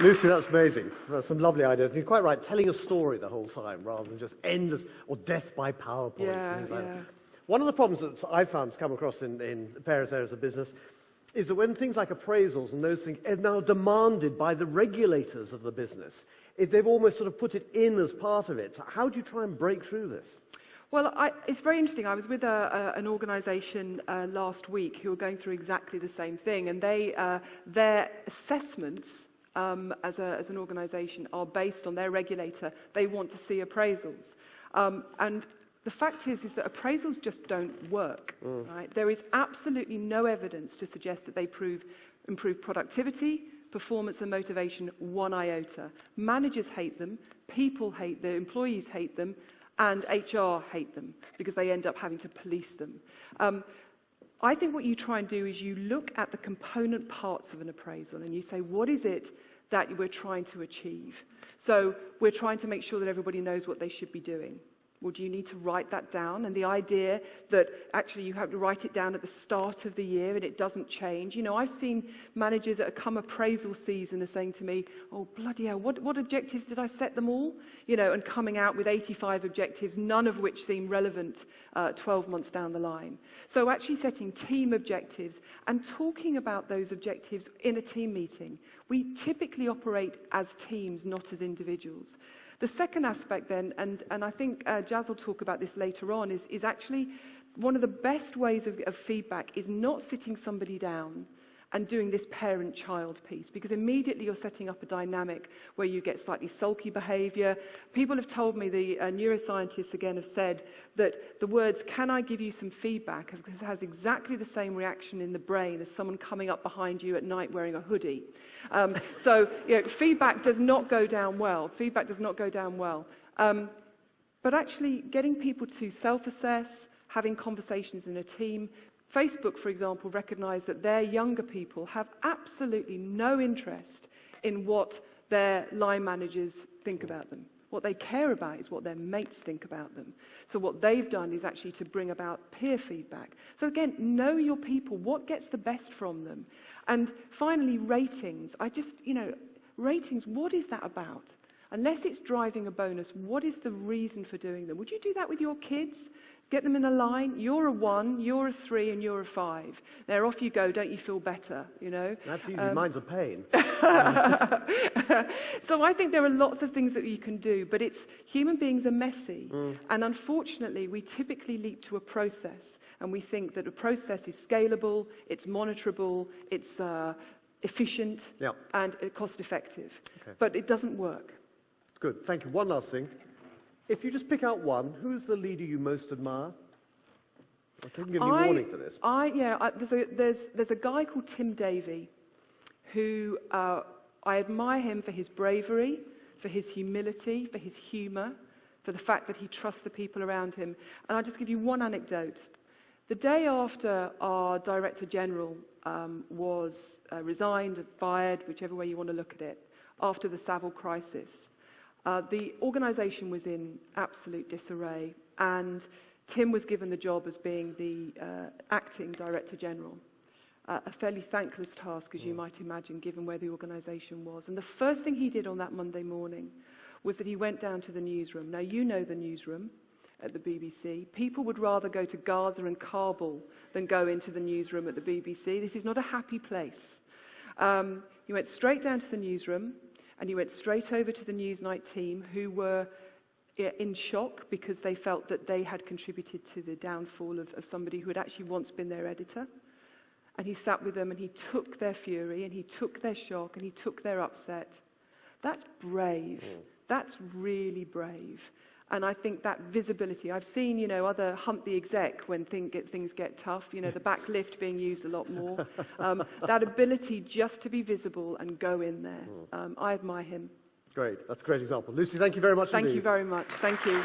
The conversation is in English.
Lucy, that's amazing. That's some lovely ideas. And you're quite right, telling a story the whole time rather than just endless, or death by PowerPoint and things like that. One of the problems that I've found to come across in various areas of business is that when things like appraisals and those things are now demanded by the regulators of the business, they've almost sort of put it in as part of it. How do you try and break through this? Well, it's very interesting. I was with an organisation last week who were going through exactly the same thing, and their assessments as an organisation are based on their regulator. They want to see appraisals. And the fact is that appraisals just don't work. Right? There is absolutely no evidence to suggest that they improve productivity, performance and motivation one iota. Managers hate them, people hate them, employees hate them, and HR hate them because they end up having to police them. I think what you try and do is you look at the component parts of an appraisal and you say, what is it that we're trying to achieve? So we're trying to make sure that everybody knows what they should be doing. Well, do you need to write that down? And the idea that actually you have to write it down at the start of the year and it doesn't change. You know, I've seen managers that come appraisal season are saying to me, oh, bloody hell, what objectives did I set them all? You know, and coming out with 85 objectives, none of which seem relevant 12 months down the line. So actually setting team objectives and talking about those objectives in a team meeting. We typically operate as teams, not as individuals. The second aspect then, and I think Jazz will talk about this later on, is actually one of the best ways of feedback is not sitting somebody down and doing this parent-child piece, because immediately you're setting up a dynamic where you get slightly sulky behaviour. People have told me, the neuroscientists again have said, that the words, can I give you some feedback, has exactly the same reaction in the brain as someone coming up behind you at night wearing a hoodie. So you know, feedback does not go down well. Feedback does not go down well. But actually getting people to self-assess, having conversations in a team. Facebook, for example, recognised that their younger people have absolutely no interest in what their line managers think about them. What they care about is what their mates think about them. So what they've done is actually to bring about peer feedback. So again, know your people, what gets the best from them. And finally, ratings. Ratings, what is that about? Unless it's driving a bonus, what is the reason for doing them? Would you do that with your kids? Get them in a line, you're a 1, you're a 3, and you're a 5. There, off you go, don't you feel better, you know? That's easy, mine's a pain. So I think there are lots of things that you can do, but human beings are messy. And unfortunately, we typically leap to a process, and we think that a process is scalable, it's monitorable, it's efficient, and cost-effective. Okay. But it doesn't work. Good, thank you. One last thing. If you just pick out one, who's the leader you most admire? I think you can give me a warning for this. There's a guy called Tim Davey who I admire him for his bravery, for his humility, for his humour, for the fact that he trusts the people around him. And I'll just give you one anecdote. The day after our Director General was resigned, fired, whichever way you want to look at it, after the Savile crisis, the organisation was in absolute disarray, and Tim was given the job as being the acting Director General. A fairly thankless task, as you might imagine, given where the organisation was. And the first thing he did on that Monday morning was that he went down to the newsroom. Now, you know the newsroom at the BBC. People would rather go to Gaza and Kabul than go into the newsroom at the BBC. This is not a happy place. He went straight down to the newsroom, and he went straight over to the Newsnight team, who were in shock because they felt that they had contributed to the downfall of somebody who had actually once been their editor. And he sat with them and he took their fury and he took their shock and he took their upset. That's brave. That's really brave. And I think that visibility, I've seen, you know, other hump the exec when things get tough, you know, the back lift being used a lot more. That ability just to be visible and go in there. I admire him. Great. That's a great example. Lucy, thank you very much indeed. Thank you very much. Thank you.